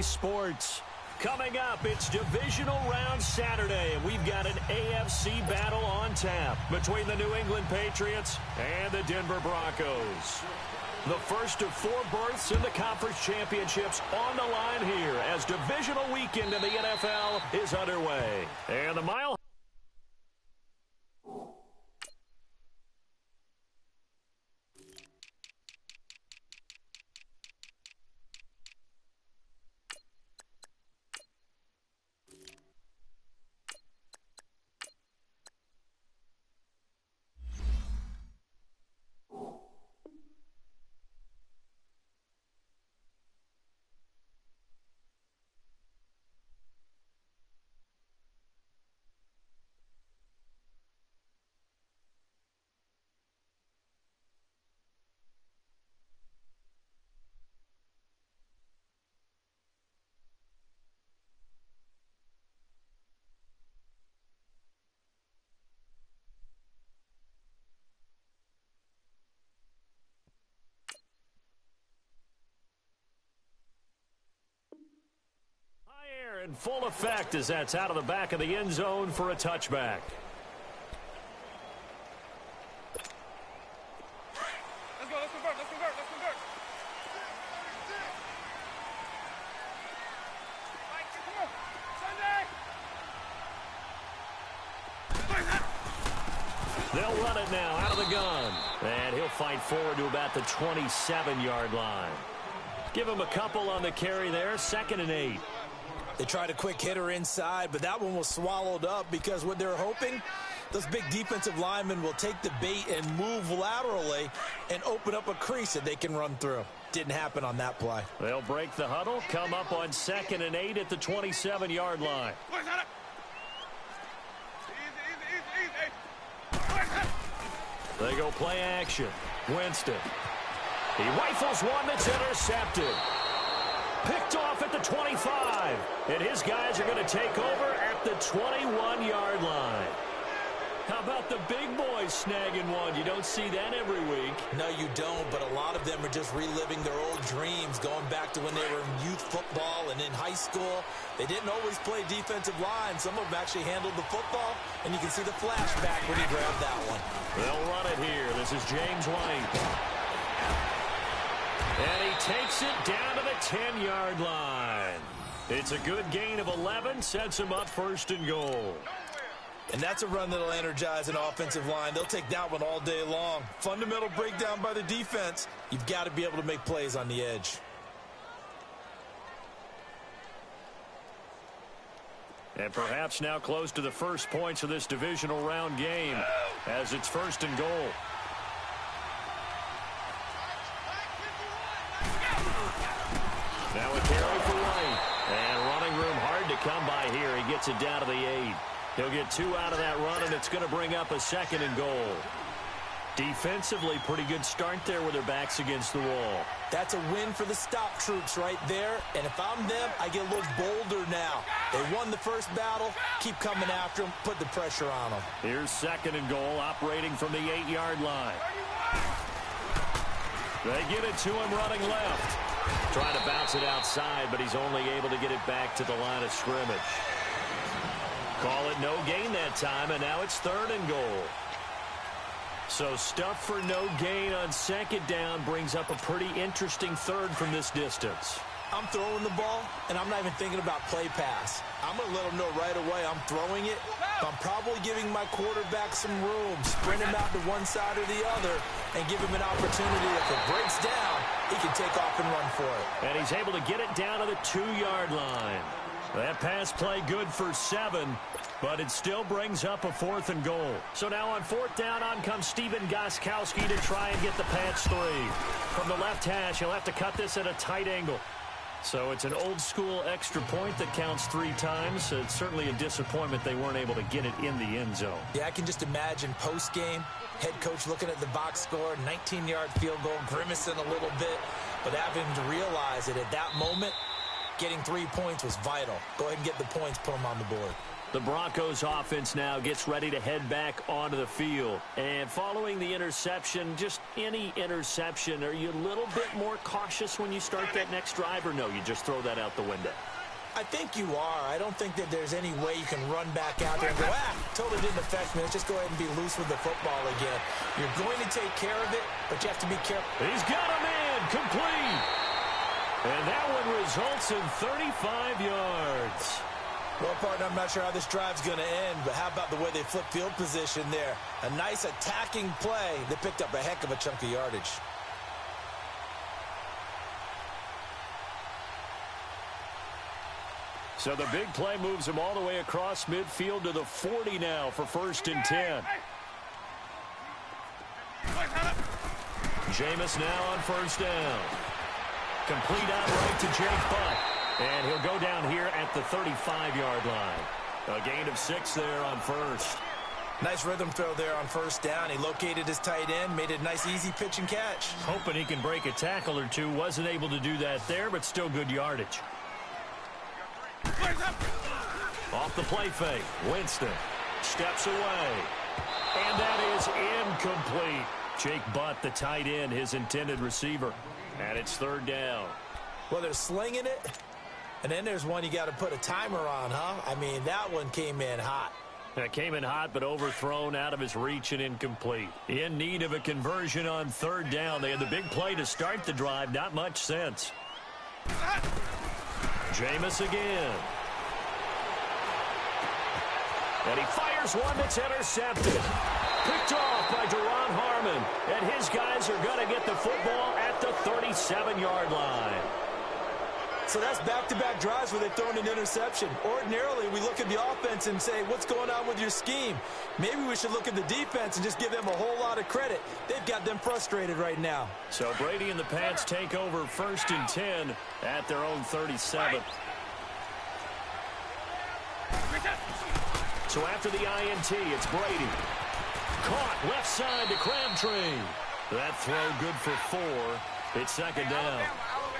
Bally Sports. Coming up, it's Divisional Round Saturday, and we've got an AFC battle on tap between the New England Patriots and the Denver Broncos. The first of 4 berths in the conference championships on the line here as divisional weekend in the NFL is underway. And the mile... in full effect as that's out of the back of the end zone for a touchback. Let's convert. They'll run it now out of the gun. And he'll fight forward to about the 27-yard line. Give him a couple on the carry there, 2nd and 8. They tried a quick hitter inside, but that one was swallowed up because what they're hoping, those big defensive linemen will take the bait and move laterally and open up a crease that they can run through. Didn't happen on that play. They'll break the huddle, come up on 2nd and 8 at the 27-yard line. They go play action. Winston. He rifles one that's intercepted. Picked off at the 25. And his guys are going to take over at the 21-yard line. How about the big boys snagging one? You don't see that every week. No, you don't, but a lot of them are just reliving their old dreams, going back to when they were in youth football and in high school. They didn't always play defensive line. Some of them actually handled the football, and you can see the flashback when he grabbed that one. They'll run it here. This is James White. And he takes it down to the 10-yard line. It's a good gain of 11, sets him up 1st and goal. And that's a run that'll energize an offensive line. They'll take that one all day long. Fundamental breakdown by the defense. You've got to be able to make plays on the edge. And perhaps now close to the first points of this divisional round game as it's 1st and goal. Now a carry for White. And running room hard to come by here. He gets it down to the 8. He'll get 2 out of that run, and it's going to bring up a 2nd and goal. Defensively, pretty good start there with their backs against the wall. That's a win for the stop troops right there. And if I'm them, I get a little bolder now. They won the first battle. Keep coming after them. Put the pressure on them. Here's 2nd and goal, operating from the 8-yard line. They get it to him running left. Trying to bounce it outside, but he's only able to get it back to the line of scrimmage. Call it no gain that time, and now it's 3rd and goal. So stuff for no gain on 2nd down brings up a pretty interesting 3rd from this distance. I'm throwing the ball, and I'm not even thinking about play pass. I'm going to let them know right away I'm throwing it. I'm probably giving my quarterback some room, sprint him out to one side or the other, and give him an opportunity. If it breaks down, he can take off and run for it. And he's able to get it down to the 2-yard line. That pass play good for 7, but it still brings up a 4th and goal. So now on 4th down, on comes Steven Gostkowski to try and get the Pats 3. From the left hash, he'll have to cut this at a tight angle. So it's an old-school extra point that counts 3 times. It's certainly a disappointment they weren't able to get it in the end zone. Yeah, I can just imagine post-game, head coach looking at the box score, 19-yard field goal, grimacing a little bit, but having to realize that at that moment, getting 3 points was vital. Go ahead and get the points, put them on the board. The Broncos offense now gets ready to head back onto the field. And following the interception, just any interception, are you a little bit more cautious when you start that next drive, or no, you just throw that out the window? I think you are. I don't think that there's any way you can run back out there and go, totally didn't affect me. Let's just go ahead and be loose with the football again. You're going to take care of it, but you have to be careful. He's got a man, complete. And that one results in 35 yards. Well, partner, I'm not sure how this drive's going to end, but how about the way they flip field position there? A nice attacking play. They picked up a heck of a chunk of yardage. So the big play moves him all the way across midfield to the 40 now for 1st and 10. Jameis now on 1st down. Complete out right to Jake Butt. And he'll go down here at the 35-yard line. A gain of 6 there on 1st. Nice rhythm throw there on 1st down. He located his tight end, made it a nice easy pitch and catch. Hoping he can break a tackle or two. Wasn't able to do that there, but still good yardage. Off the play fake. Winston steps away. And that is incomplete. Jake Butt, the tight end, his intended receiver. And it's 3rd down. Well, they're slinging it. And then there's one you got to put a timer on, huh? I mean, that one came in hot. That came in hot, but overthrown, out of his reach, and incomplete. In need of a conversion on 3rd down. They had the big play to start the drive. Not much sense. Jameis again. And he fires one that's intercepted. Picked off by Duron Harmon. And his guys are going to get the football at the 37-yard line. So that's back-to-back drives where they've thrown an interception. Ordinarily, we look at the offense and say, what's going on with your scheme? Maybe we should look at the defense and just give them a whole lot of credit. They've got them frustrated right now. So Brady and the Pats take over 1st and 10 at their own 37. So after the INT, it's Brady. Caught left side to Crabtree. That throw good for 4. It's 2nd down.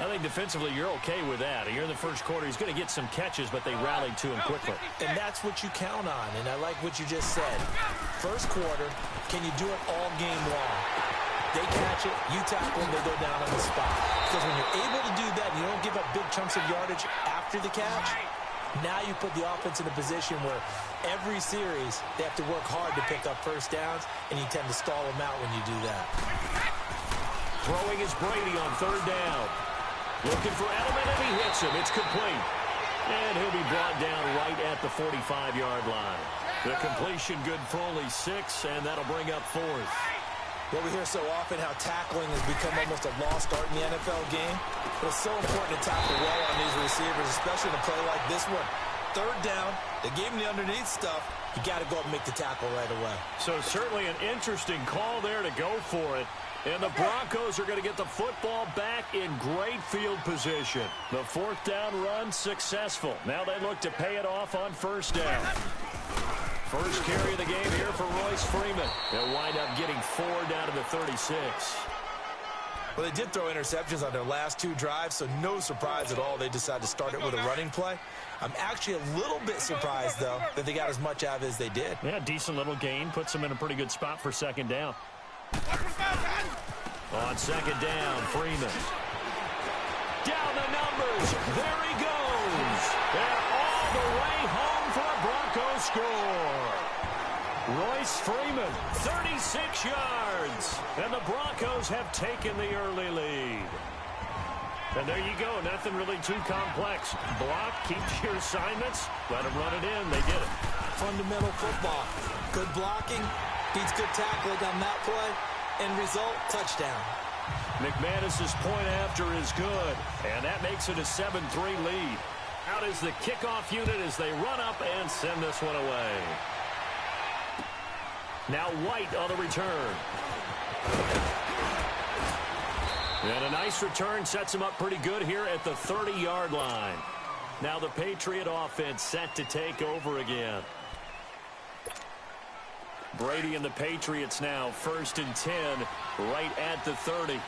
I think defensively you're okay with that. You're in the first quarter. He's going to get some catches, but they rallied to him quickly. And that's what you count on, and I like what you just said. First quarter, can you do it all game long? They catch it, you tackle them, they go down on the spot. Because when you're able to do that and you don't give up big chunks of yardage after the catch, now you put the offense in a position where every series they have to work hard to pick up 1st downs, and you tend to stall them out when you do that. Throwing is Brady on 3rd down. Looking for Edelman, and he hits him. It's complete. And he'll be brought down right at the 45-yard line. The completion good for only 6, and that'll bring up 4th. Well, we hear so often how tackling has become almost a lost art in the NFL game. But it's so important to tackle well on these receivers, especially in a play like this one. 3rd down, they gave him the underneath stuff. You got to go up and make the tackle right away. So certainly an interesting call there to go for it. And the Broncos are going to get the football back in great field position. The 4th down run successful. Now they look to pay it off on 1st down. First carry of the game here for Royce Freeman. They'll wind up getting 4 down to the 36. Well, they did throw interceptions on their last 2 drives, so no surprise at all they decided to start it with a running play. I'm actually a little bit surprised, though, that they got as much out of it as they did. Yeah, decent little gain. Puts them in a pretty good spot for 2nd down. On 2nd down, Freeman. Down the numbers. There he goes. And all the way home for a Broncos score. Royce Freeman, 36 yards. And the Broncos have taken the early lead. And there you go. Nothing really too complex. Block, keep your assignments. Let them run it in. They did it. Fundamental football. Good blocking. Beats good tackling on that play. End result, touchdown. McManus's point after is good. And that makes it a 7-3 lead. Out is the kickoff unit as they run up and send this one away. Now White on the return. And a nice return sets him up pretty good here at the 30-yard line. Now the Patriot offense set to take over again. Brady and the Patriots now 1st and 10 right at the 30.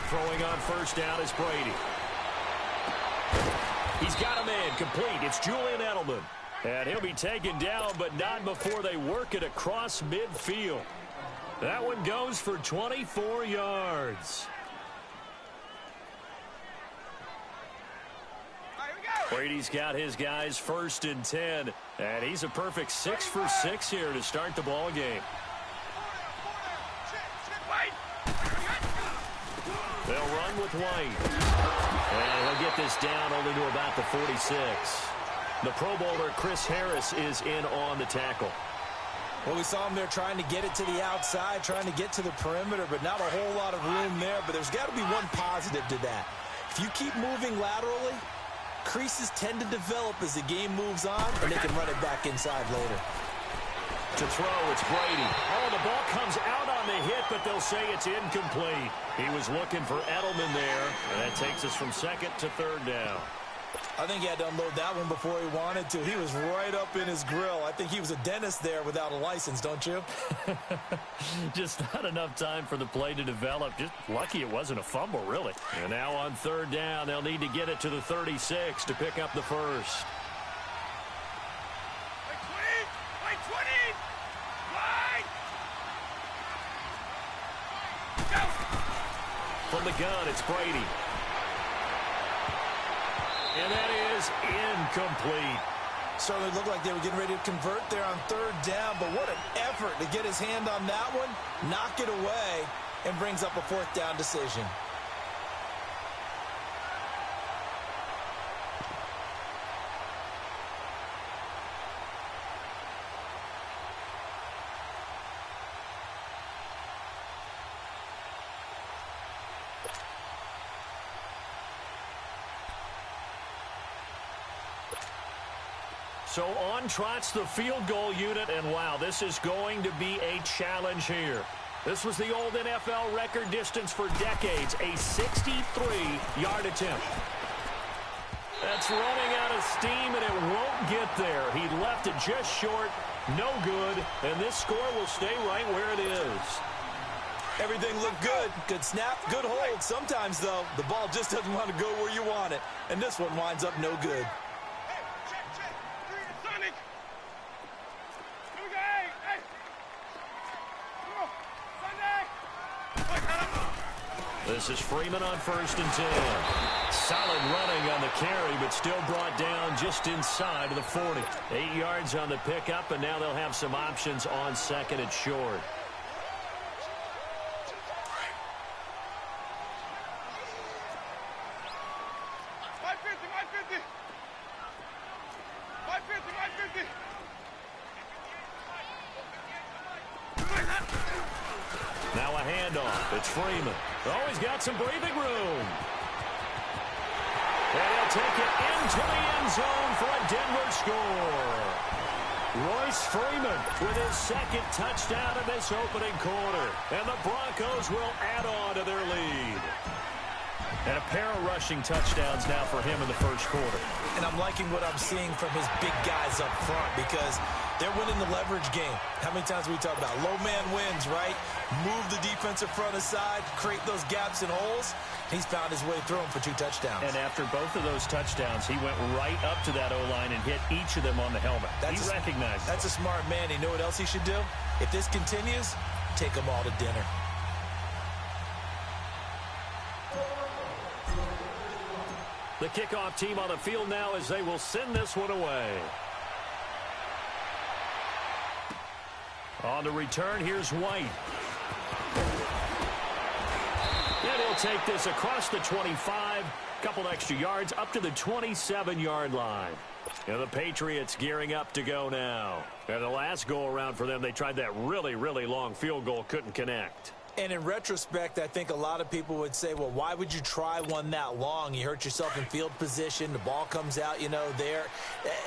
Throwing on 1st down is Brady. He's got a man complete. It's Julian Edelman. And he'll be taken down, but not before they work it across midfield. That one goes for 24 yards. Brady's got his guys 1st and 10, and he's a perfect 6 for 6 here to start the ball game. They'll run with White. And he'll get this down only to about the 46. The Pro Bowler Chris Harris is in on the tackle. Well, we saw him there trying to get it to the outside, trying to get to the perimeter, but not a whole lot of room there. But there's got to be one positive to that. If you keep moving laterally, creases tend to develop as the game moves on, and they can run it back inside later. To throw, it's Brady. Oh, the ball comes out on the hit, but they'll say it's incomplete. He was looking for Edelman there, and that takes us from 2nd to 3rd down. I think he had to unload that one before he wanted to. He was right up in his grill. I think he was a dentist there without a license, don't you? Just not enough time for the play to develop. Just lucky it wasn't a fumble, really. And now on 3rd down, they'll need to get it to the 36 to pick up the first. From the gun, it's Brady. And that is incomplete. Certainly looked like they were getting ready to convert there on 3rd down, but what an effort to get his hand on that one, knock it away, and brings up a 4th down decision. So on trots the field goal unit, and wow, this is going to be a challenge here. This was the old NFL record distance for decades, a 63-yard attempt. That's running out of steam, and it won't get there. He left it just short, no good, and this score will stay right where it is. Everything looked good. Good snap, good hold. Sometimes, though, the ball just doesn't want to go where you want it, and this one winds up no good. This is Freeman on 1st and 10. Solid running on the carry, but still brought down just inside of the 40. 8 yards on the pickup, and now they'll have some options on 2nd and short. Now a handoff. It's Freeman. Oh, he's got some breathing room. And he'll take it into the end zone for a Denver score. Royce Freeman with his 2nd touchdown in this opening quarter. And the Broncos will add on to their lead. And a pair of rushing touchdowns now for him in the 1st quarter. And I'm liking what I'm seeing from his big guys up front because they're winning the leverage game. How many times we talk about low man wins, right? Move the defensive front aside, create those gaps and holes. He's found his way through them for 2 touchdowns. And after both of those touchdowns, he went right up to that O-line and hit each of them on the helmet. He recognized it. That's a smart man. You know what else he should do? If this continues, take them all to dinner. The kickoff team on the field now as they will send this one away. On the return, here's White. And he'll take this across the 25, couple extra yards up to the 27-yard line. And the Patriots gearing up to go now. And the last go-around for them, they tried that really, really long field goal, couldn't connect. And in retrospect, I think a lot of people would say, well, why would you try one that long? You hurt yourself in field position. The ball comes out, there.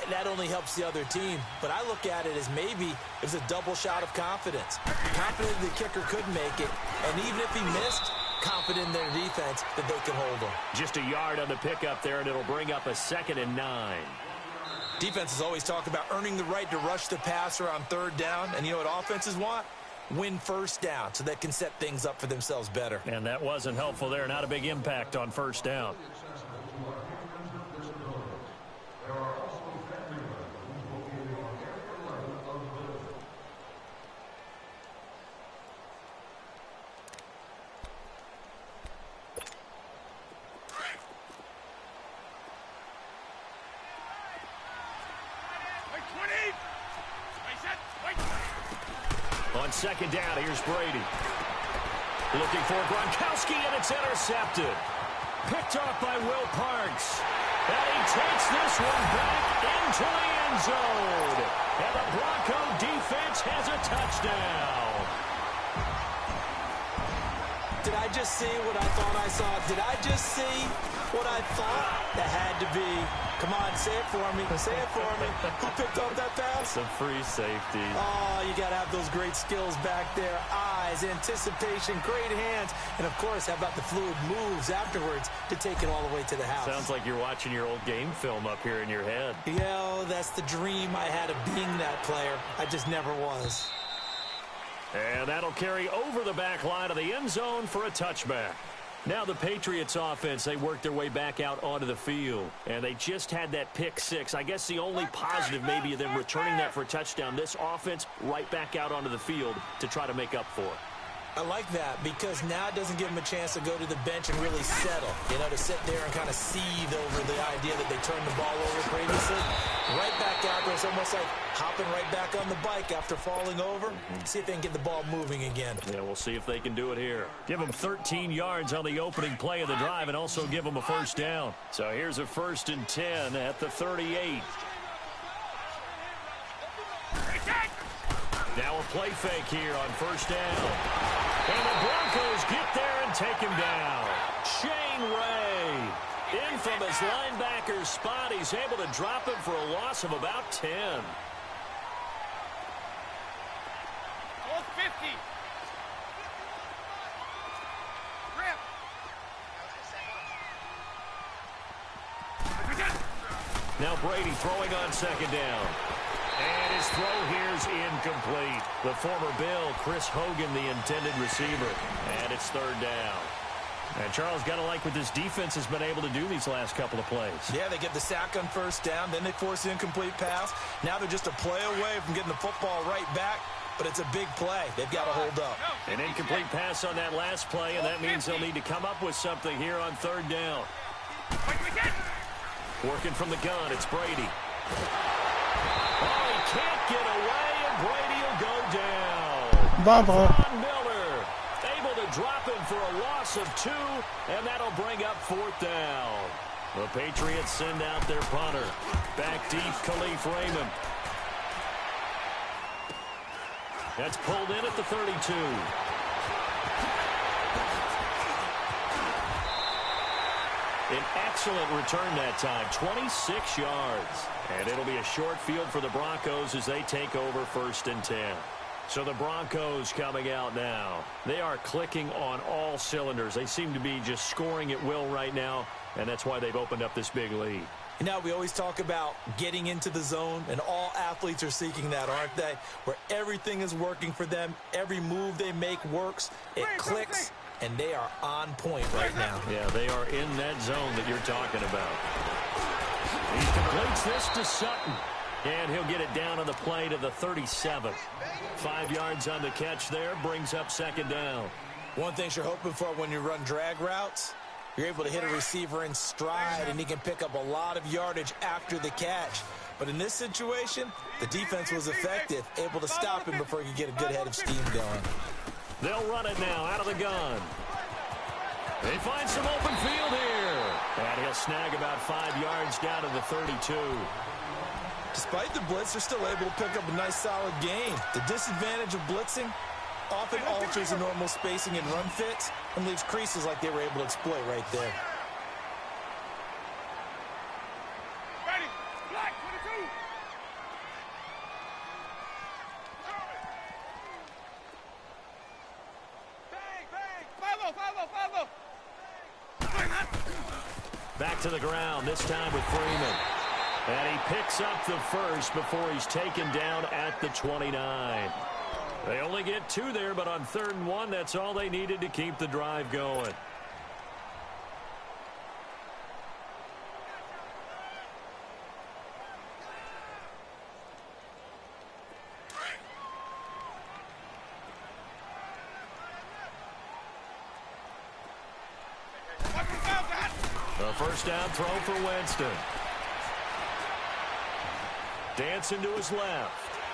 That only helps the other team. But I look at it as maybe it was a double shot of confidence. Confident the kicker could make it. And even if he missed, confident in their defense that they can hold him. Just a yard on the pickup there, and it'll bring up a 2nd and 9. Defenses always talk about earning the right to rush the passer on 3rd down. And you know what offenses want? Win 1st down so they can set things up for themselves better. And that wasn't helpful there. Not a big impact on 1st down. On second down, here's Brady. Looking for Gronkowski, and it's intercepted. Picked off by Will Parks. And he takes this one back into the end zone. And the Bronco defense has a touchdown. Did I just see what I thought I saw? Did I just see what I thought? That had to be. Come on, say it for me. Say it for me. Who picked up that pass? Some free safety. Oh, you got to have those great skills back there. Eyes, anticipation, great hands. And, of course, how about the fluid moves afterwards to take it all the way to the house? Sounds like you're watching your old game film up here in your head. Yeah, that's the dream I had of being that player. I just never was. And that'll carry over the back line of the end zone for a touchback. Now the Patriots offense, they worked their way back out onto the field. And they just had that pick six. I guess the only positive maybe of them returning that for a touchdown. This offense right back out onto the field to try to make up for it. I like that because now it doesn't give them a chance to go to the bench and really settle. You know, to sit there and kind of seethe over the idea that they turned the ball over previously. Right back out there. It's almost like hopping right back on the bike after falling over. See if they can get the ball moving again. Yeah, we'll see if they can do it here. Give them 13 yards on the opening play of the drive and also give them a first down. So here's a 1st and 10 at the 38. Now a play fake here on 1st down. And the Broncos get there and take him down. Shane Ray in from his linebacker spot. He's able to drop him for a loss of about 10. Almost 50. Rip. Now Brady throwing on 2nd down. And his throw here's incomplete. The former Bill, Chris Hogan, the intended receiver. And it's 3rd down. And Charles, got to like what this defense has been able to do these last couple of plays. Yeah, they get the sack on 1st down. Then they force the incomplete pass. Now they're just a play away from getting the football right back. But it's a big play. They've got to hold up. An incomplete pass on that last play, and that means they'll need to come up with something here on 3rd down. Working from the gun, it's Brady. Oh, he can't get away, and Brady will go down. Von Miller able to drop him for a loss of 2, and that'll bring up 4th down. The Patriots send out their punter. Back deep, Khalif Raymond. That's pulled in at the 32. An excellent return that time, 26 yards. And it'll be a short field for the Broncos as they take over 1st and 10. So the Broncos coming out now. They are clicking on all cylinders. They seem to be just scoring at will right now, and that's why they've opened up this big lead. You know, we always talk about getting into the zone, and all athletes are seeking that, aren't they? Where everything is working for them. Every move they make works. It clicks. And they are on point right now. Yeah, they are in that zone that you're talking about. He completes this to Sutton. And he'll get it down on the play to the 37. 5 yards on the catch there, brings up 2nd down. One thing you're hoping for when you run drag routes, you're able to hit a receiver in stride, and he can pick up a lot of yardage after the catch. But in this situation, the defense was effective, able to stop him before he could get a good head of steam going. They'll run it now out of the gun. They find some open field here. And he'll snag about 5 yards down to the 32. Despite the blitz, they're still able to pick up a nice solid gain. The disadvantage of blitzing often alters the normal spacing and run fits and leaves creases like they were able to exploit right there. Ready. Black 22. Follow. Back to the ground, this time with Freeman. And he picks up the first before he's taken down at the 29. They only get 2 there, but on 3rd and 1, that's all they needed to keep the drive going. A 1st down throw for Winston. Dancing to his left.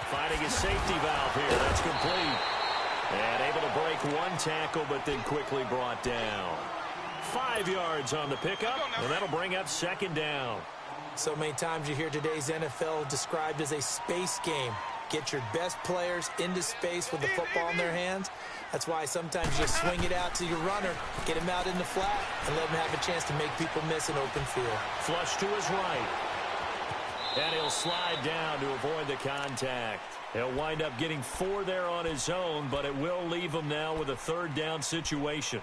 Finding his safety valve here. That's complete. And able to break one tackle, but then quickly brought down. 5 yards on the pickup, and that'll bring up second down. So many times you hear today's NFL described as a space game. Get your best players into space with the football in their hands. That's why sometimes you swing it out to your runner, get him out in the flat, and let him have a chance to make people miss an open field. Flush to his right. And he'll slide down to avoid the contact. He'll wind up getting 4 there on his own, but it will leave him now with a third down situation.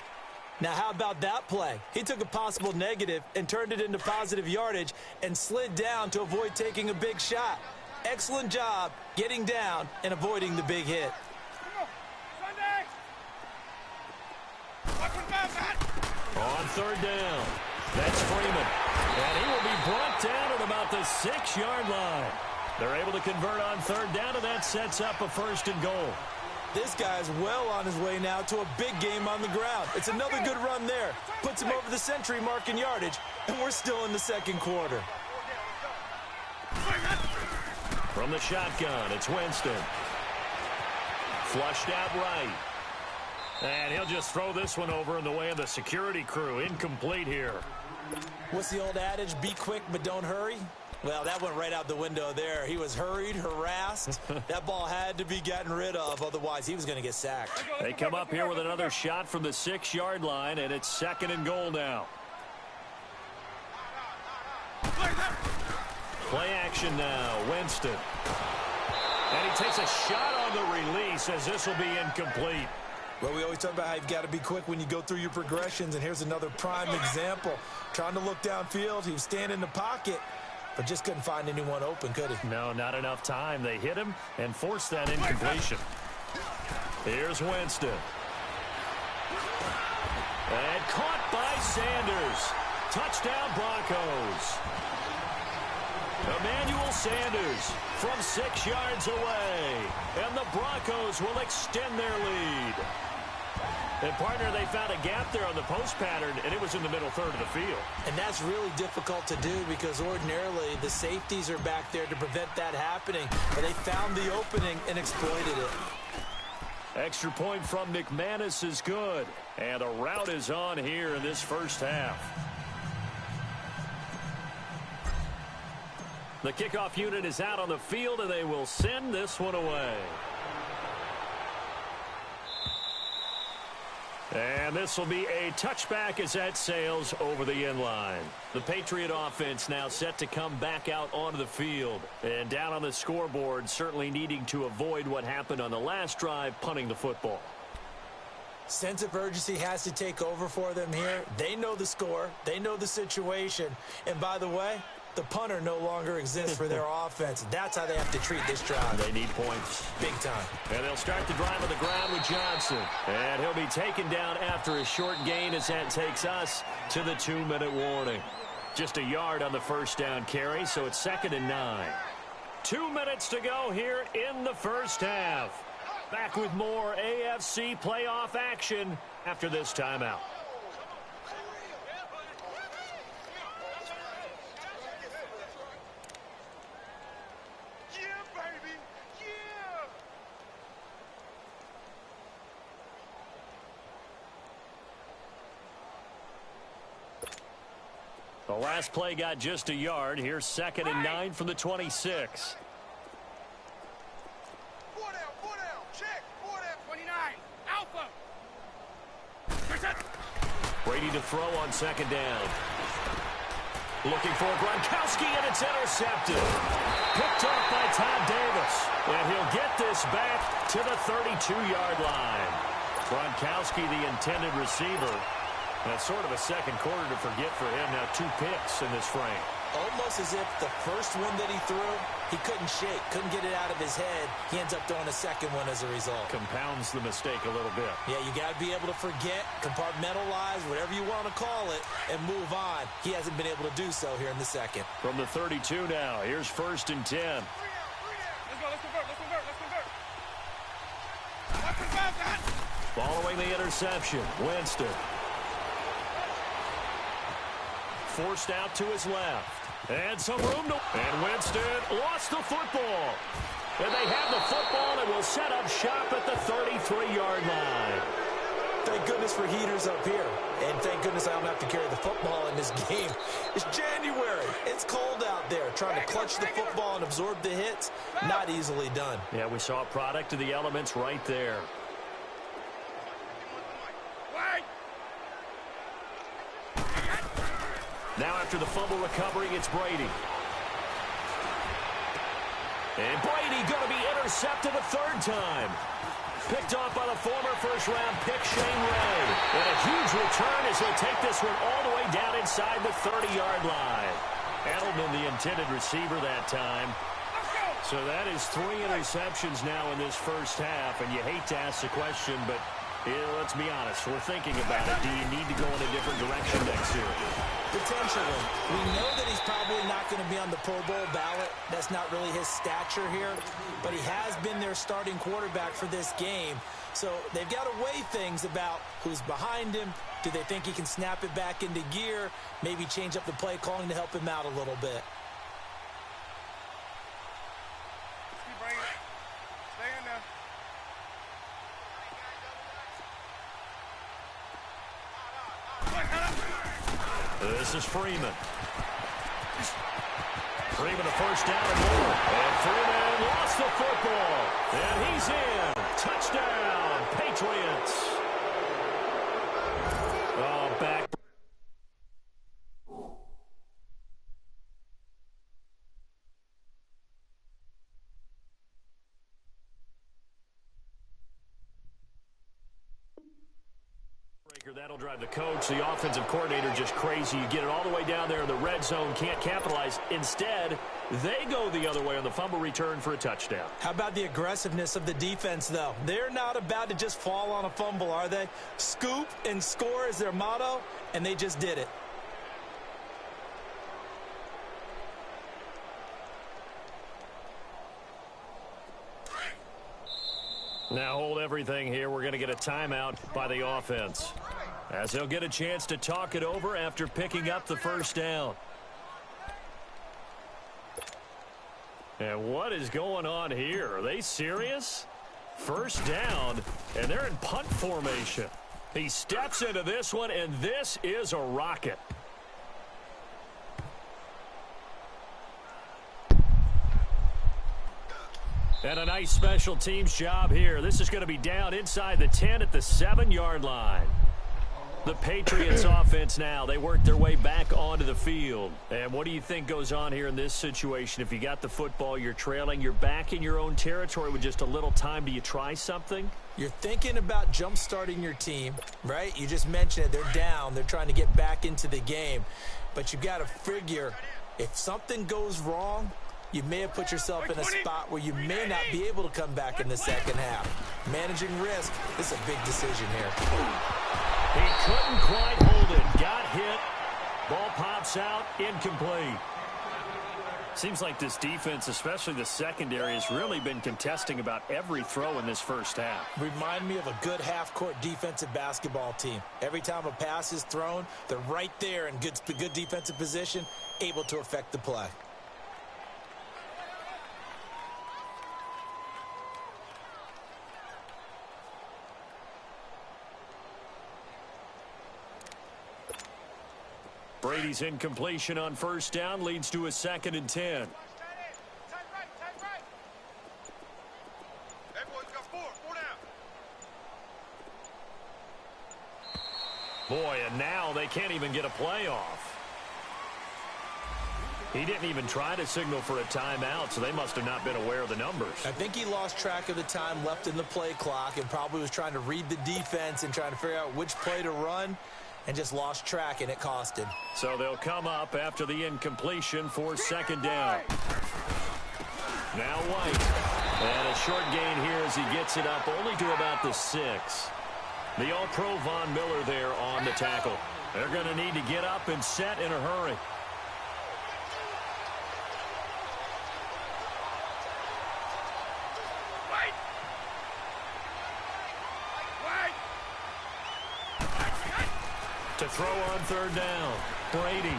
Now, how about that play? He took a possible negative and turned it into positive yardage and slid down to avoid taking a big shot. Excellent job getting down and avoiding the big hit. On third down, that's Freeman. And he will be brought down at about the 6-yard line. They're able to convert on third down, and that sets up a first and goal. This guy's well on his way now to a big game on the ground. It's another good run there. Puts him over the century mark in yardage, and we're still in the second quarter. From the shotgun, it's Winston. Flushed out right. And he'll just throw this one over in the way of the security crew. Incomplete here. What's the old adage? Be quick, but don't hurry? Well, that went right out the window there. He was hurried, harassed. That ball had to be gotten rid of, otherwise he was going to get sacked. They come up here with another shot from the 6-yard line, and it's second and goal now. Play action now, Winston. And he takes a shot on the release as this will be incomplete. Well, we always talk about how you've got to be quick when you go through your progressions, and here's another prime example. Trying to look downfield, he was standing in the pocket, but just couldn't find anyone open, could he? No, not enough time. They hit him and forced that incompletion. Here's Winston. And caught by Sanders. Touchdown Broncos. Emmanuel Sanders from 6 yards away. And the Broncos will extend their lead. And, partner, they found a gap there on the post pattern, and it was in the middle third of the field. And that's really difficult to do because ordinarily the safeties are back there to prevent that happening. But they found the opening and exploited it. Extra point from McManus is good. And the route is on here in this first half. The kickoff unit is out on the field, and they will send this one away. And this will be a touchback as that sails over the end line. The Patriot offense now set to come back out onto the field. And down on the scoreboard, certainly needing to avoid what happened on the last drive, punting the football. Sense of urgency has to take over for them here. They know the score. They know the situation. And by the way, the punter no longer exists for their offense. That's how they have to treat this drive. They need points. Big time. And they'll start the drive on the ground with Johnson. And he'll be taken down after a short gain as that takes us to the 2-minute warning. Just a yard on the first down carry, so it's 2nd and 9. 2 minutes to go here in the first half. Back with more AFC playoff action after this timeout. The last play got just a yard. Here's 2nd and 9 from the 26. Brady to throw on 2nd down. Looking for Gronkowski, and it's intercepted. Picked off by Todd Davis. And he'll get this back to the 32-yard line. Gronkowski, the intended receiver. That's sort of a second quarter to forget for him. Now 2 picks in this frame. Almost as if the first one that he threw, he couldn't shake, couldn't get it out of his head. He ends up throwing a second one as a result. Compounds the mistake a little bit. Yeah, you got to be able to forget, compartmentalize, whatever you want to call it, and move on. He hasn't been able to do so here in the second. From the 32 now, here's 1st and 10. Let's go, let's convert, let's convert, let's convert. Let's convert that. Following the interception, Winston. Forced out to his left. And some room to... And Winston lost the football. And they have the football and will set up shop at the 33-yard line. Thank goodness for heaters up here. And thank goodness I don't have to carry the football in this game. It's January. It's cold out there. Trying to clutch the football and absorb the hits, not easily done. Yeah, we saw a product of the elements right there. Now after the fumble recovery, it's Brady. And Brady going to be intercepted a third time. Picked off by the former first-round pick, Shane Ray. And a huge return as he'll take this one all the way down inside the 30-yard line. Edelman, the intended receiver that time. So that is 3 interceptions now in this first half. And you hate to ask the question, but let's be honest. We're thinking about it. Do you need to go in a different direction next year? Potentially. We know that he's probably not going to be on the Pro Bowl ballot. That's not really his stature here. But he has been their starting quarterback for this game. So they've got to weigh things about who's behind him. Do they think he can snap it back into gear? Maybe change up the play calling to help him out a little bit. Keep bringing it. Stay in there. This is Freeman. Freeman a first down and more. And Freeman lost the football. And he's in. Touchdown, Patriots. Oh, back. That'll drive the coach, the offensive coordinator, just crazy. You get it all the way down there in the red zone, can't capitalize. Instead, they go the other way on the fumble return for a touchdown. How about the aggressiveness of the defense, though? They're not about to just fall on a fumble, are they? Scoop and score is their motto, and they just did it. Now hold everything here. We're going to get a timeout by the offense, as they'll get a chance to talk it over after picking up the first down. And what is going on here? Are they serious? First down, and they're in punt formation. He steps into this one, and this is a rocket. And a nice special teams job here. This is going to be down inside the 10 at the 7-yard line. The Patriots offense now, they work their way back onto the field. And what do you think goes on here in this situation? If you got the football, you're trailing, you're back in your own territory with just a little time. Do you try something? You're thinking about jump-starting your team, right? You just mentioned it. They're down. They're trying to get back into the game. But you've got to figure, if something goes wrong, you may have put yourself in a spot where you may not be able to come back in the second half. Managing risk is a big decision here. He couldn't quite hold it. Got hit. Ball pops out. Incomplete. Seems like this defense, especially the secondary, has really been contesting about every throw in this first half. Remind me of a good half-court defensive basketball team. Every time a pass is thrown, they're right there in good defensive position, able to affect the play. Brady's incompletion on first down leads to a 2nd and 10. Boy, and now they can't even get a play off. He didn't even try to signal for a timeout, so they must have not been aware of the numbers. I think he lost track of the time left in the play clock and probably was trying to read the defense and trying to figure out which play to run, and just lost track, and it cost him. So they'll come up after the incompletion for 2nd down. Now White. And a short gain here as he gets it up only to about the 6. The All-Pro Von Miller there on the tackle. They're going to need to get up and set in a hurry. To throw on 3rd down, Brady.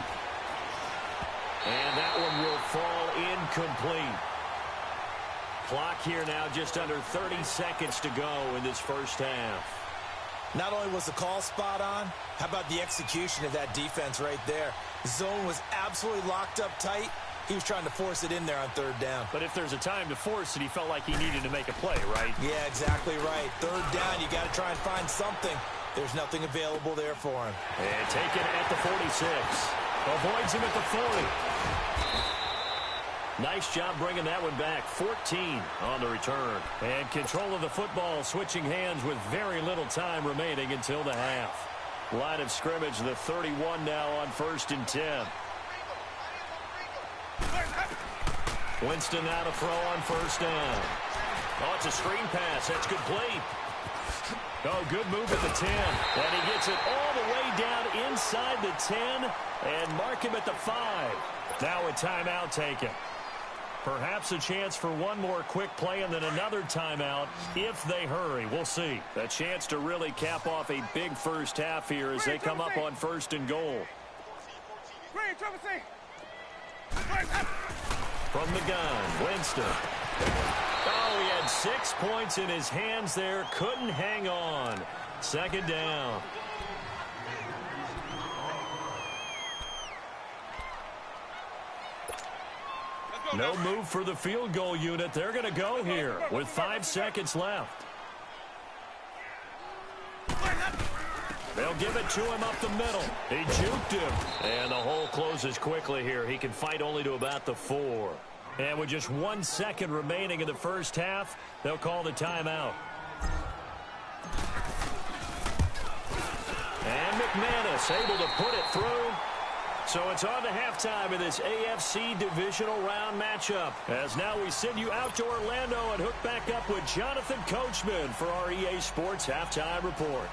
And that one will fall incomplete. clock here now, just under 30 seconds to go in this first half. Not only was the call spot on, how about the execution of that defense right there? The zone was absolutely locked up tight. He was trying to force it in there on third down. But if there's a time to force it, he felt like he needed to make a play, right? Yeah, exactly right. Third down, you got to try and find something. There's nothing available there for him. And taken at the 46. Avoids him at the 40. Nice job bringing that one back. 14 on the return. And control of the football switching hands with very little time remaining until the half. Line of scrimmage, the 31 now on 1st and 10. Winston now to throw on 1st down. Oh, it's a screen pass. That's complete. Oh, good move at the 10. And he gets it all the way down inside the 10 and mark him at the 5. Now a timeout taken. Perhaps a chance for one more quick play and then another timeout if they hurry. We'll see. A chance to really cap off a big first half here as they come up on 1st and goal. From the gun, Winston. Oh, he had 6 points in his hands there. Couldn't hang on. 2nd down. No move for the field goal unit. They're going to go here with 5 seconds left. They'll give it to him up the middle. He juked him. And the hole closes quickly here. He can fight only to about the 4. And with just 1 second remaining in the first half, they'll call the timeout. And McManus able to put it through. So it's on to halftime in this AFC divisional round matchup. As now we send you out to Orlando and hook back up with Jonathan Coachman for our EA Sports Halftime Report.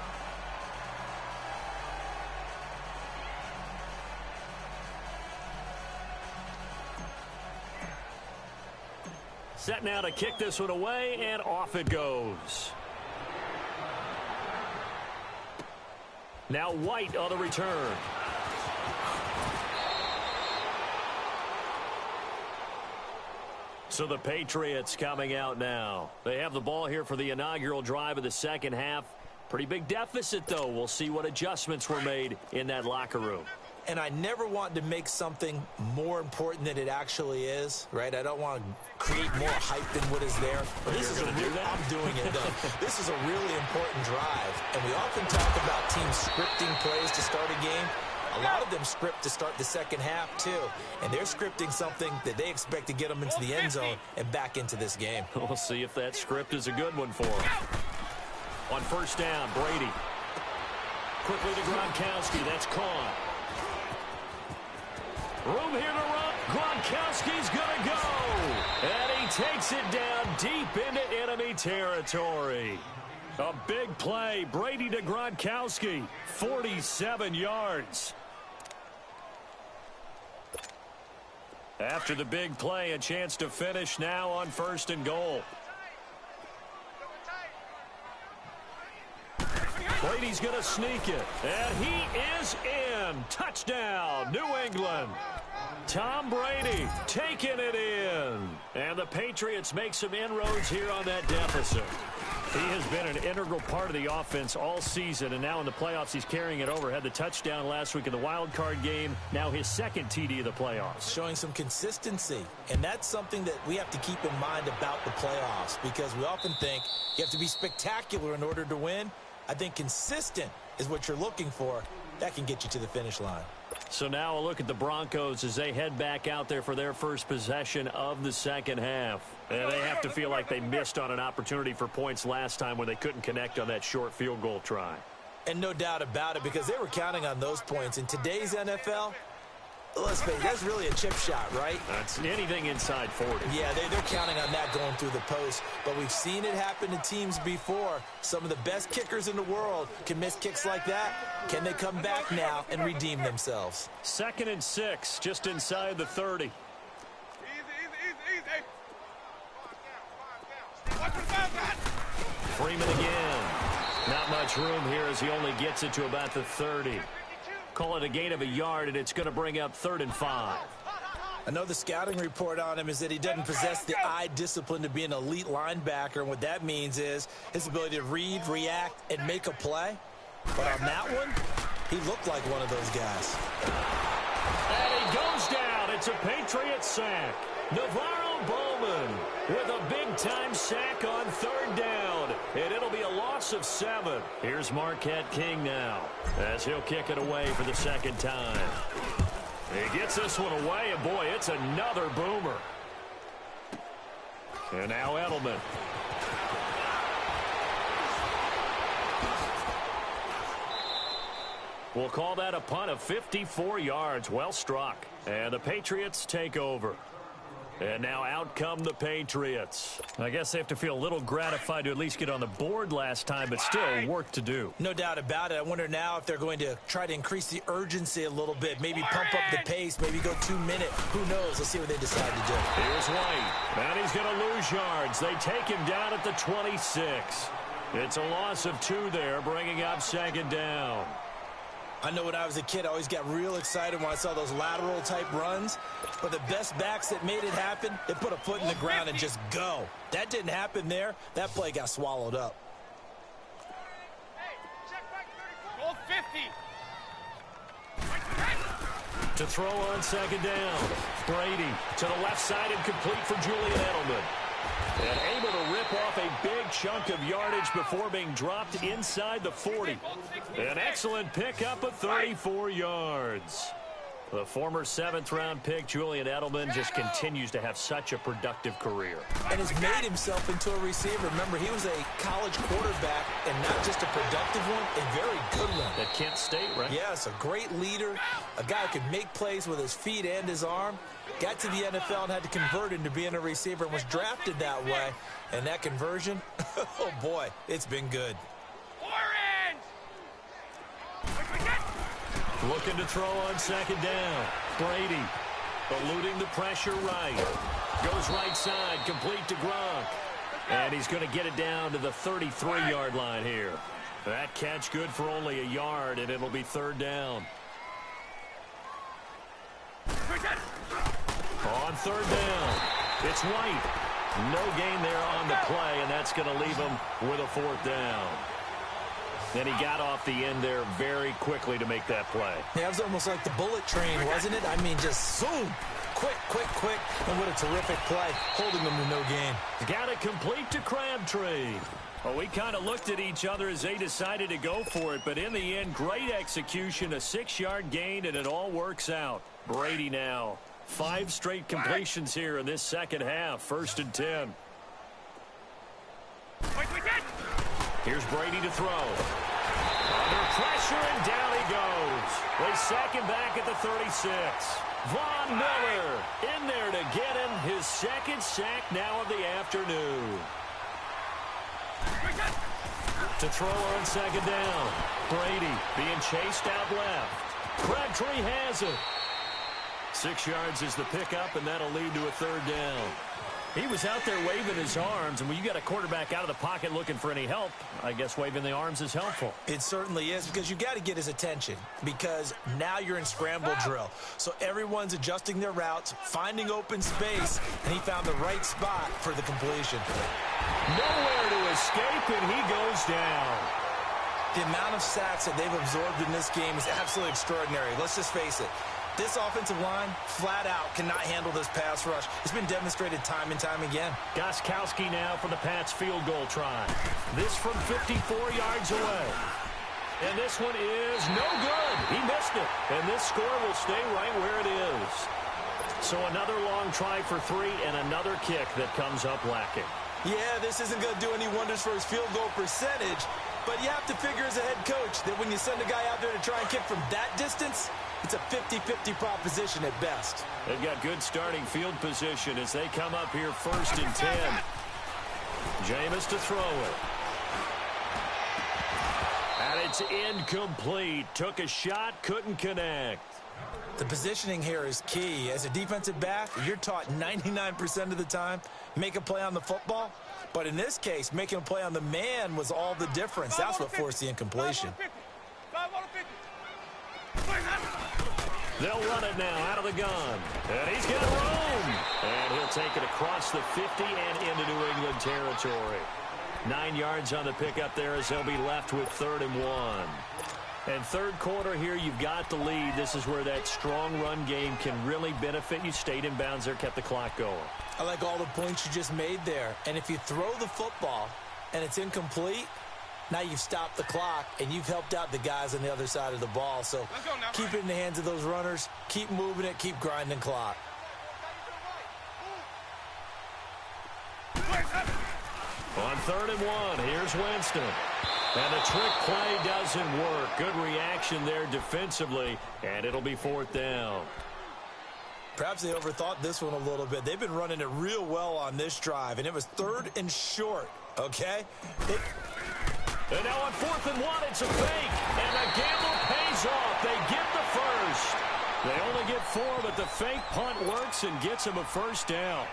Set now to kick this one away, and off it goes. Now White on the return. So the Patriots coming out now. They have the ball here for the inaugural drive of the second half. Pretty big deficit, though. We'll see what adjustments were made in that locker room. And I never want to make something more important than it actually is, right? I don't want to create more hype than what is there. But this is I'm doing it, though. This is a really important drive. And we often talk about teams scripting plays to start a game. A lot of them script to start the second half, too. And they're scripting something that they expect to get them into the end zone and back into this game. We'll see if that script is a good one for them. On 1st down, Brady. Quickly to Gronkowski. That's caught. Room here to run. Gronkowski's going to go. And he takes it down deep into enemy territory. A big play. Brady to Gronkowski. 47 yards. After the big play, a chance to finish now on 1st and goal. Brady's going to sneak it. And he is in. Touchdown, New England. Tom Brady taking it in. And the Patriots make some inroads here on that deficit. He has been an integral part of the offense all season, and now in the playoffs he's carrying it over. Had the touchdown last week in the wild card game. Now his 2nd TD of the playoffs. Showing some consistency, and that's something that we have to keep in mind about the playoffs, because we often think you have to be spectacular in order to win. I think consistent is what you're looking for. That can get you to the finish line. So now a look at the Broncos as they head back out there for their first possession of the second half. And they have to feel like they missed on an opportunity for points last time when they couldn't connect on that short field goal try. And no doubt about it, because they were counting on those points. In today's NFL, let's face it, that's really a chip shot, right? That's anything inside 40. Yeah, they're counting on that going through the post. But we've seen it happen to teams before. Some of the best kickers in the world can miss kicks like that. Can they come back now and redeem themselves? 2nd and 6, just inside the 30. Easy. Watch the back. Freeman again. Not much room here as he only gets it to about the 30. Call it a gain of a yard, and it's going to bring up 3rd and 5. I know the scouting report on him is that he doesn't possess the eye discipline to be an elite linebacker, and what that means is his ability to read, react, and make a play. But on that one, he looked like one of those guys. And he goes down. It's a Patriots sack. Navarro Bowman with a big-time sack on third down. And it'll be a loss of 7. Here's Marquette King now as he'll kick it away for the second time. He gets this one away, and boy, it's another boomer. And now Edelman. We'll call that a punt of 54 yards. Well struck. And the Patriots take over. And now out come the Patriots. I guess they have to feel a little gratified to at least get on the board last time, but still work to do. No doubt about it. I wonder now if they're going to try to increase the urgency a little bit, maybe pump up the pace, maybe go 2 minute. Who knows? Let's see what they decide to do. Here's White. And he's going to lose yards. They take him down at the 26. It's a loss of 2 there, bringing up second down. I know when I was a kid, I always got real excited when I saw those lateral-type runs. But the best backs that made it happen, they put a foot in the ground and just go. That didn't happen there. That play got swallowed up. Hey, check back 34. Goal 50. To throw on second down. Brady to the left side and complete for Julian Edelman. And able to rip off a big chunk of yardage before being dropped inside the 40. An excellent pickup of 34 yards. The former 7th-round pick, Julian Edelman, just continues to have such a productive career. And has made himself into a receiver. Remember, he was a college quarterback, and not just a productive one, a very good one. At Kent State, right? Yes, a great leader, a guy who could make plays with his feet and his arm. Got to the NFL and had to convert into being a receiver and was drafted that way. And that conversion, oh boy, it's been good. Orange! Looking to throw on second down. Brady eluding the pressure right. Goes right side, complete to Gronk. And he's going to get it down to the 33-yard line here. That catch good for only a yard, and it'll be third down. On third down, it's White. No gain there on the play, and that's going to leave him with a fourth down. And he got off the end there very quickly to make that play. Yeah, it was almost like the bullet train, wasn't it? I mean, just zoom. Quick, quick, quick. And what a terrific play, holding them to no gain. Got it complete to Crabtree. Well, we kind of looked at each other as they decided to go for it, but in the end, great execution, a 6-yard gain, and it all works out. Brady now. 5 straight completions here in this second half. 1st and 10. Here's Brady to throw. Under pressure, and down he goes. They sack him back at the 36. Von Miller in there to get him his second sack now of the afternoon. To throw on second down. Brady being chased out left. Crabtree has it. 6 yards is the pickup, and that'll lead to a third down. He was out there waving his arms, and when you got a quarterback out of the pocket looking for any help, I guess waving the arms is helpful. It certainly is, because you got to get his attention, because now you're in scramble drill. So everyone's adjusting their routes, finding open space, and he found the right spot for the completion. Nowhere to escape, and he goes down. The amount of sacks that they've absorbed in this game is absolutely extraordinary. Let's just face it. This offensive line, flat out, cannot handle this pass rush. It's been demonstrated time and time again. Gostkowski now for the Pats field goal try. This from 54 yards away. And this one is no good. He missed it. And this score will stay right where it is. So another long try for 3 and another kick that comes up lacking. Yeah, this isn't going to do any wonders for his field goal percentage, but you have to figure as a head coach that when you send a guy out there to try and kick from that distance, it's a 50-50 proposition at best. They've got good starting field position as they come up here 1st and 10. Jameis to throw it. And it's incomplete. Took a shot, couldn't connect. The positioning here is key. As a defensive back, you're taught 99% of the time, make a play on the football. But in this case, making a play on the man was all the difference. That's what forced the incompletion. They'll run it now out of the gun. And he's got room. And he'll take it across the 50 and into New England territory. 9 yards on the pickup there as they'll be left with 3rd and 1. And third quarter here, you've got the lead. This is where that strong run game can really benefit you. Stayed in bounds there, kept the clock going. I like all the points you just made there. And if you throw the football and it's incomplete, now you've stopped the clock and you've helped out the guys on the other side of the ball. So keep it in the hands of those runners. Keep moving it. Keep grinding clock. On 3rd and 1, here's Winston. And the trick play doesn't work. Good reaction there defensively, and it'll be 4th down. Perhaps they overthought this one a little bit. They've been running it real well on this drive, and it was 3rd and short, okay? And now on 4th and 1, it's a fake, and the gamble pays off. They get the first. They only get 4, but the fake punt works and gets them a 1st down.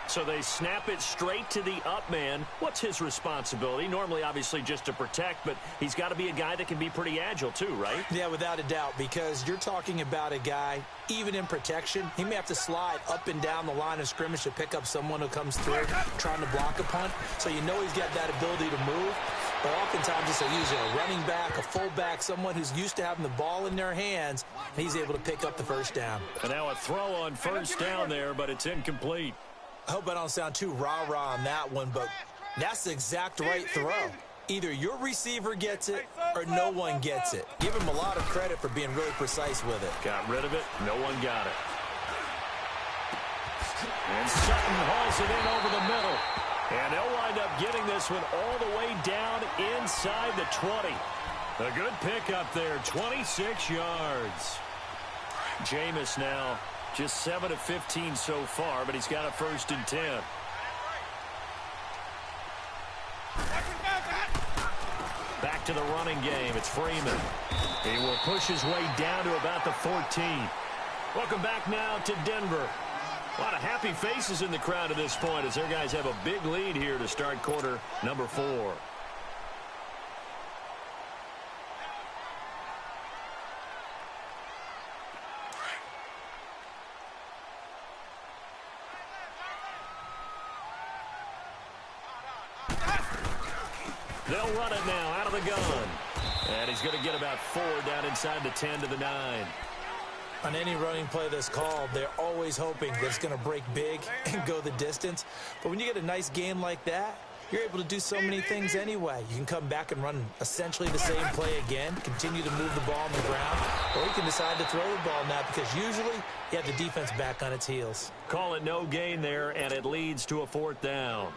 So they snap it straight to the up man. What's his responsibility? Normally, obviously, just to protect, but he's got to be a guy that can be pretty agile too, right? Yeah, without a doubt, because you're talking about a guy, even in protection, he may have to slide up and down the line of scrimmage to pick up someone who comes through trying to block a punt. So you know he's got that ability to move. But oftentimes it's usually a running back, a fullback, someone who's used to having the ball in their hands, and he's able to pick up the 1st down. And now a throw on 1st down there, but it's incomplete. I hope I don't sound too rah-rah on that one, but that's the exact right throw. Either your receiver gets it or no one gets it. Give him a lot of credit for being really precise with it. Got rid of it. No one got it. And Sutton hauls it in over the middle. And they'll wind up getting this one all the way down inside the 20. A good pickup there, 26 yards. Jameis now just 7 of 15 so far, but he's got a 1st and 10. Back to the running game. It's Freeman. He will push his way down to about the 14. Welcome back now to Denver. A lot of happy faces in the crowd at this point as their guys have a big lead here to start quarter number 4. They'll run it now out of the gun. And he's going to get about 4 down inside the 10 to the 9. On any running play that's called, they're always hoping that it's going to break big and go the distance. But when you get a nice game like that, you're able to do so many things anyway. You can come back and run essentially the same play again, continue to move the ball on the ground, or you can decide to throw the ball now because usually you have the defense back on its heels. Call it no gain there, and it leads to a 4th down.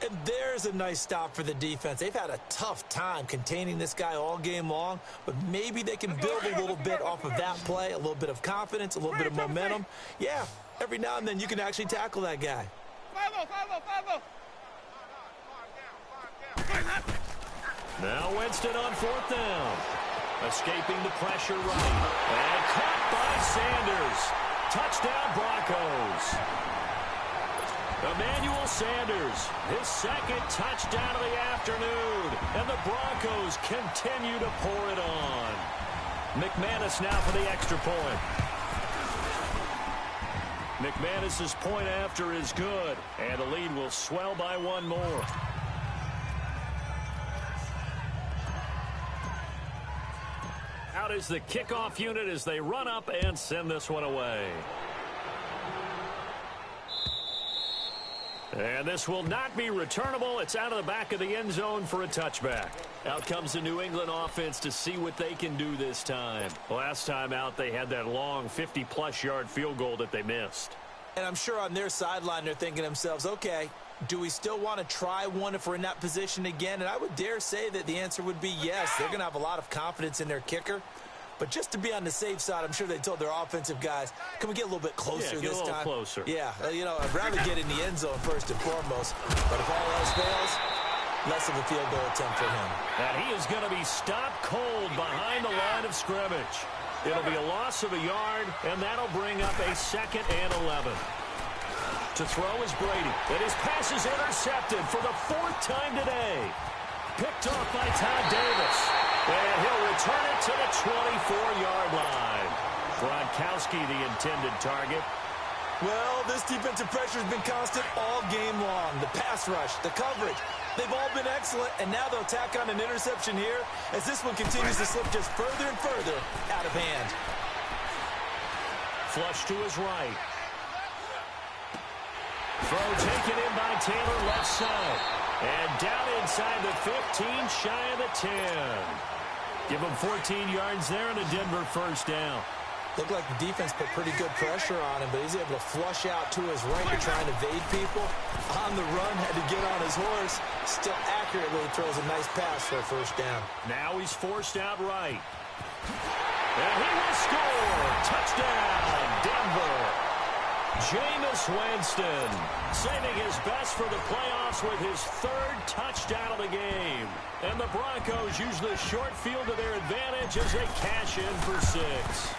And there's a nice stop for the defense. They've had a tough time containing this guy all game long, but maybe they can build a little bit off of that play, a little bit of confidence, a little bit of momentum. Yeah, every now and then you can actually tackle that guy. Now Winston on 4th down. Escaping the pressure right. And caught by Sanders. Touchdown Broncos. Emmanuel Sanders, his 2nd touchdown of the afternoon. And the Broncos continue to pour it on. McManus now for the extra point. McManus's point after is good. And the lead will swell by 1 more. Out is the kickoff unit as they run up and send this one away. And this will not be returnable. It's out of the back of the end zone for a touchback. Out comes the New England offense to see what they can do this time. Last time out, they had that long 50-plus yard field goal that they missed. And I'm sure on their sideline they're thinking to themselves, okay, do we still want to try one if we're in that position again? And I would dare say that the answer would be yes. They're going to have a lot of confidence in their kicker. But just to be on the safe side, I'm sure they told their offensive guys, can we get a little bit closer this time? Closer. Yeah, you know, I'd rather get in the end zone first and foremost. But if all else fails, less of a field goal attempt for him. And he is going to be stopped cold behind the line of scrimmage. It'll be a loss of a yard, and that'll bring up a 2nd and 11. To throw is Brady. And his pass is intercepted for the 4th time today. Picked off by Todd Davis. And he'll return it to the 24-yard line. Gronkowski, the intended target. Well, this defensive pressure has been constant all game long. The pass rush, the coverage, they've all been excellent, and now they'll tack on an interception here as this one continues to slip just further and further out of hand. Flush to his right. Throw taken in by Taylor, left side. And down inside the 15, shy of the 10. Give him 14 yards there and a Denver first down. Looked like the defense put pretty good pressure on him, but he's able to flush out to his right to try and evade people. On the run, had to get on his horse. Still accurately throws a nice pass for a first down. Now he's forced out right. And he will score. Touchdown, Denver. Jameis Winston saving his best for the playoffs with his third touchdown of the game. And the Broncos use the short field to their advantage as they cash in for 6.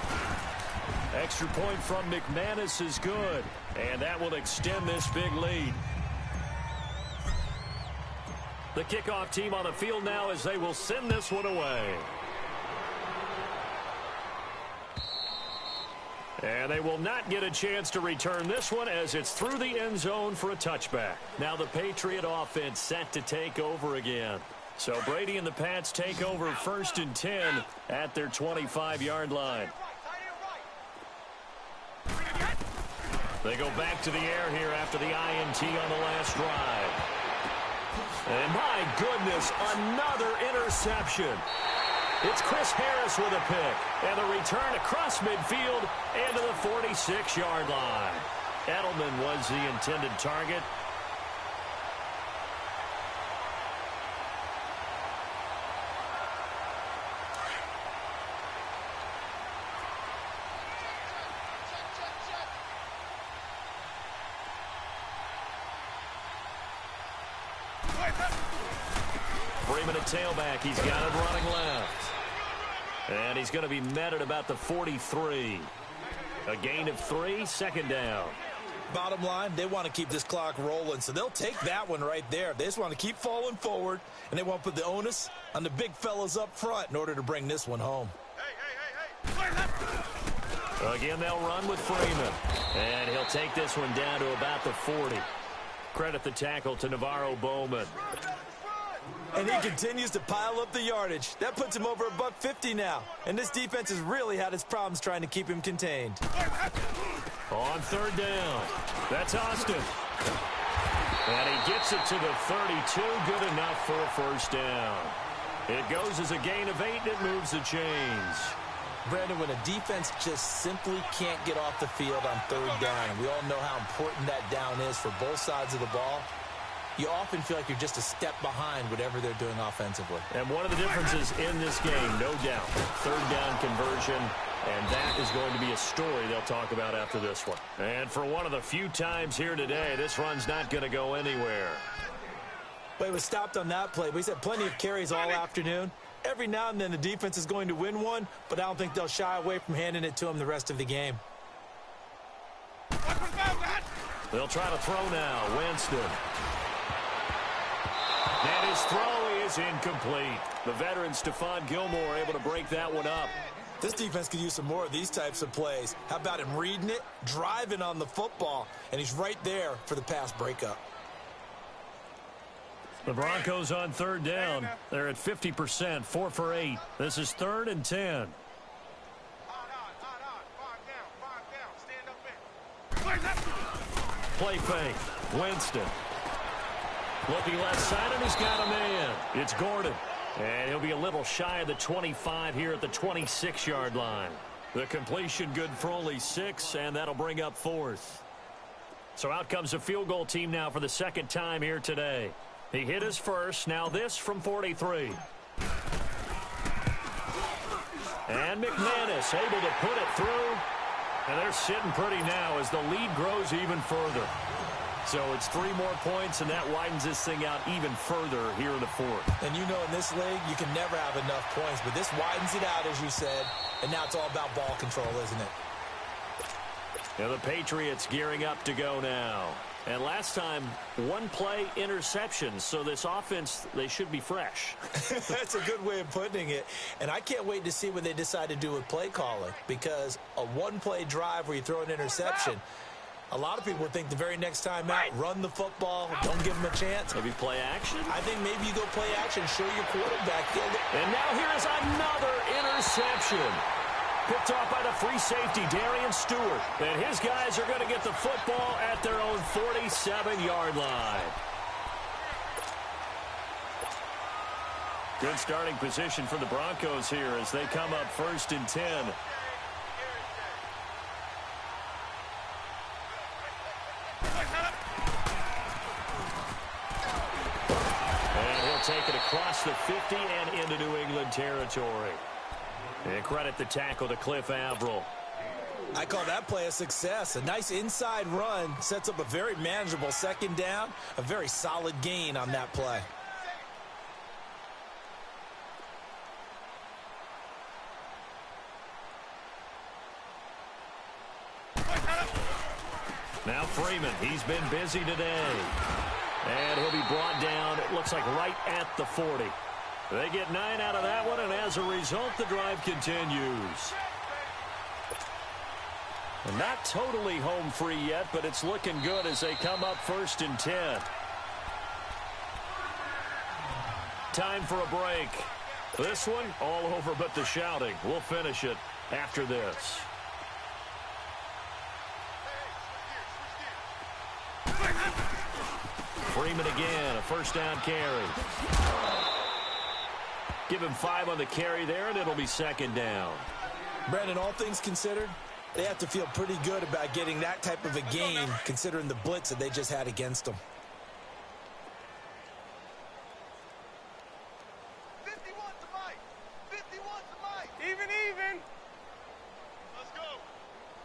Extra point from McManus is good, and that will extend this big lead. The kickoff team on the field now as they will send this one away. And they will not get a chance to return this one as it's through the end zone for a touchback. Now the Patriot offense set to take over again. So Brady and the Pats take over 1st and 10 at their 25-yard line. They go back to the air here after the INT on the last drive. And my goodness, another interception. It's Chris Harris with a pick. And a return across midfield and to the 46-yard line. Edelman was the intended target. Freeman at tailback. He's got it running left. And he's going to be met at about the 43. A gain of 3, second down. Bottom line, they want to keep this clock rolling, so they'll take that one right there. They just want to keep falling forward, and they want to put the onus on the big fellas up front in order to bring this one home. Again, they'll run with Freeman. And he'll take this one down to about the 40. Credit the tackle to Navarro Bowman. And he continues to pile up the yardage. That puts him over $150 now. And this defense has really had its problems trying to keep him contained. On third down. That's Austin. And he gets it to the 32. Good enough for a first down. It goes as a gain of 8, and it moves the chains. Brandon, when a defense just simply can't get off the field on third down, and we all know how important that down is for both sides of the ball, you often feel like you're just a step behind whatever they're doing offensively. And one of the differences in this game, no doubt, third down conversion, and that is going to be a story they'll talk about after this one. And for one of the few times here today, this run's not going to go anywhere. Well, he was stopped on that play, but he's had plenty of carries all afternoon. Every now and then the defense is going to win one, but I don't think they'll shy away from handing it to him the rest of the game. They'll try to throw now. Winston. And his throw is incomplete. The veteran Stephon Gilmore able to break that one up. This defense could use some more of these types of plays. How about him reading it, driving on the football, and he's right there for the pass breakup. The Broncos on third down. They're at 50%, 4 for 8. This is 3rd and 10. Play fake. Winston. Looking left side, and he's got a man. It's Gordon. And he'll be a little shy of the 25 here at the 26-yard line. The completion good for only 6, and that'll bring up 4th. So out comes the field goal team now for the second time here today. He hit his first. Now this from 43. And McManus able to put it through. And they're sitting pretty now as the lead grows even further. So it's 3 more points, and that widens this thing out even further here in the 4th. And you know in this league, you can never have enough points, but this widens it out, as you said, and now it's all about ball control, isn't it? And the Patriots gearing up to go now. And last time, one play interception. So this offense, they should be fresh. That's a good way of putting it. And I can't wait to see what they decide to do with play calling, because a one-play drive where you throw an interception, a lot of people would think the very next time out, run the football, don't give them a chance. Maybe play action? I think maybe you go play action, show your quarterback. And now here's another interception. Picked off by the free safety, Darian Stewart. And his guys are going to get the football at their own 47-yard line. Good starting position for the Broncos here as they come up 1st and 10. And he'll take it across the 50 and into New England territory. And credit the tackle to Cliff Averill. I call that play a success. A nice inside run sets up a very manageable second down. A very solid gain on that play. Now Freeman, he's been busy today. And he'll be brought down, it looks like right at the 40. They get 9 out of that one, and as a result, the drive continues. And not totally home free yet, but it's looking good as they come up 1st and 10. Time for a break. This one, all over but the shouting. We'll finish it after this. Freeman again, a first down carry. Give him 5 on the carry there, and it'll be second down. Brandon, all things considered, they have to feel pretty good about getting that type of a gain, considering the blitz that they just had against them. 51 to Mike. 51 to Mike. Even. Let's go.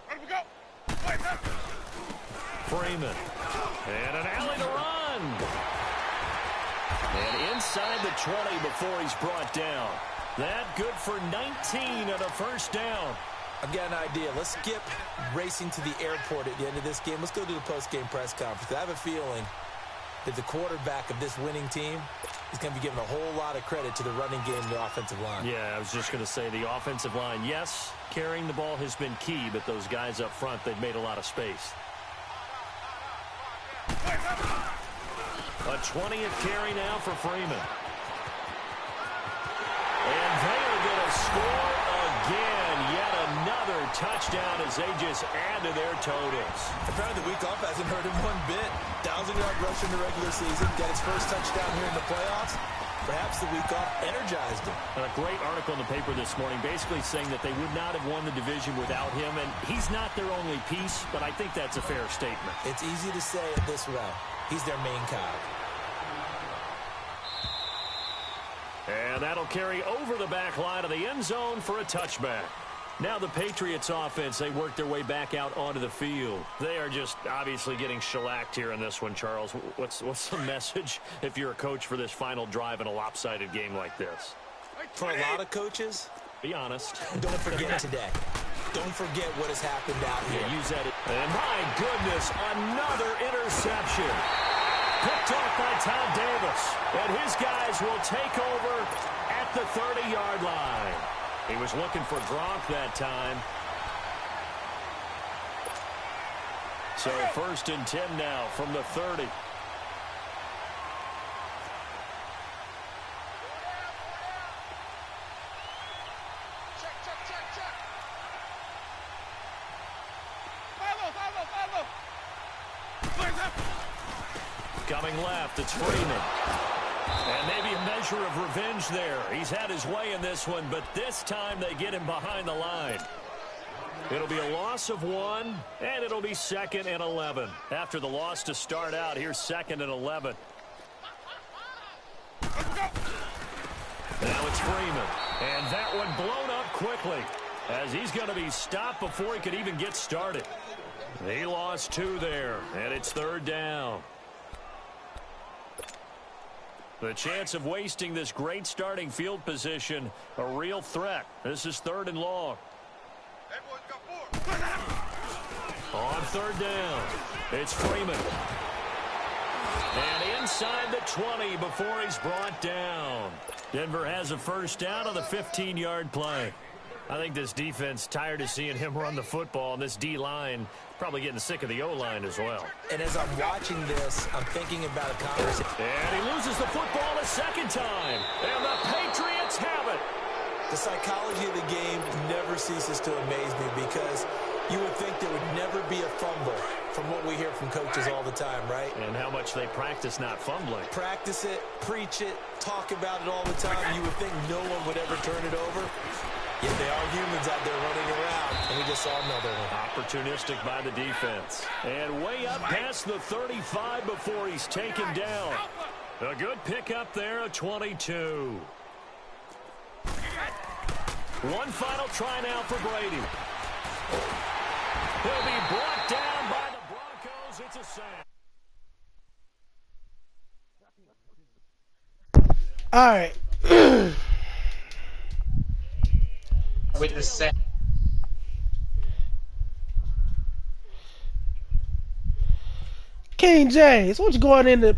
Ready to go. Wait, up. Freeman. And an alley to run. And inside the 20 before he's brought down. That good for 19 and a first down. I've got an idea. Let's skip racing to the airport at the end of this game. Let's go to the post-game press conference. I have a feeling that the quarterback of this winning team is going to be given a whole lot of credit to the running game and the offensive line. Yeah, I was just going to say the offensive line, yes, carrying the ball has been key, but those guys up front, they've made a lot of space. A 20th carry now for Freeman. And they are going to score again. Yet another touchdown as they just add to their totals. Apparently the week off hasn't hurt him one bit. 1,000-yard rush in the regular season. Got his first touchdown here in the playoffs. Perhaps the week off energized him. And a great article in the paper this morning basically saying that they would not have won the division without him. And he's not their only piece, but I think that's a fair statement. It's easy to say it this way. He's their main cog. And that'll carry over the back line of the end zone for a touchback. Now the Patriots offense, they work their way back out onto the field. They are just obviously getting shellacked here in this one, Charles. What's the message if you're a coach for this final drive in a lopsided game like this? For a lot of coaches, be honest. Don't forget today. Don't forget what has happened out here. Yeah, use that. And my goodness, another interception. Picked off by Tom Davis. And his guys will take over at the 30-yard line. He was looking for Gronk that time. So 1st and 10 now from the 30. Coming left, it's Freeman. And maybe a measure of revenge there. He's had his way in this one, but this time they get him behind the line. It'll be a loss of 1, and it'll be 2nd and 11. After the loss to start out, here's 2nd and 11. Now it's Freeman. And that one blown up quickly as he's going to be stopped before he could even get started. He lost 2 there, and it's 3rd down. The chance of wasting this great starting field position, a real threat. This is 3rd and long. On 3rd down, it's Freeman. And inside the 20 before he's brought down. Denver has a first down on the 15-yard play. I think this defense tired of seeing him run the football, and this D-line probably getting sick of the O-line as well. And as I'm watching this, I'm thinking about a conversation. And he loses the football a second time. And the Patriots have it. The psychology of the game never ceases to amaze me because you would think there would never be a fumble from what we hear from coaches all the time, right? And how much they practice not fumbling. Practice it, preach it, talk about it all the time. You would think no one would ever turn it over. Yet they are humans out there running around, and we just saw another one. Opportunistic by the defense. And way up past the 35 before he's taken down. A good pickup there, a 22. One final try now for Brady. He'll be brought down by the Broncos. It's a sack. All right. With the sack. King James, what's going in the